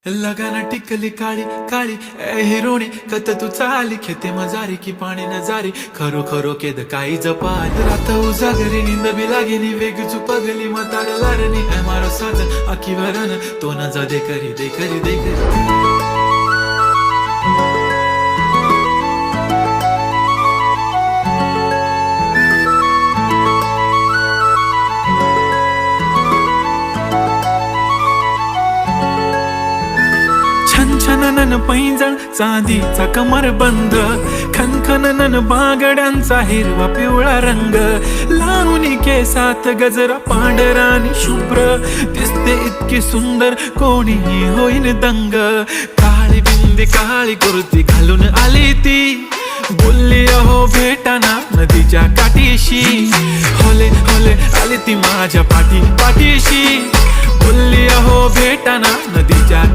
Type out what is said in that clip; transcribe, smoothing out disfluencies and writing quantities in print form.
लगाना टिकली काळी काळी ए हिरोणी कत तू चाली खेते मजारी की पाणी नजारी खरो खरो केद काही जपाल रात उजागरी निंद बी लागेनी वेग चुपगली मतार लारणी ए मारो साजन आखी वरन तो न जा दे करी दे करी दे करी छनछनन पैंजण चांदीचा कमर बंद खनखनन बागड्यांचा हिरवा पिवळा रंग लावणी केसात गजरा पांढरा आणि शुभ्र दिसते इतकी सुंदर कोणीही होईन दंग काळी बिंदी काळी कुर्ती घालून आली ती बोलली अहो भेटाना नदीच्या काठीशी होले होले आली ती माझ्या पाठीशी बोलली अहो भेटाना नदीच्या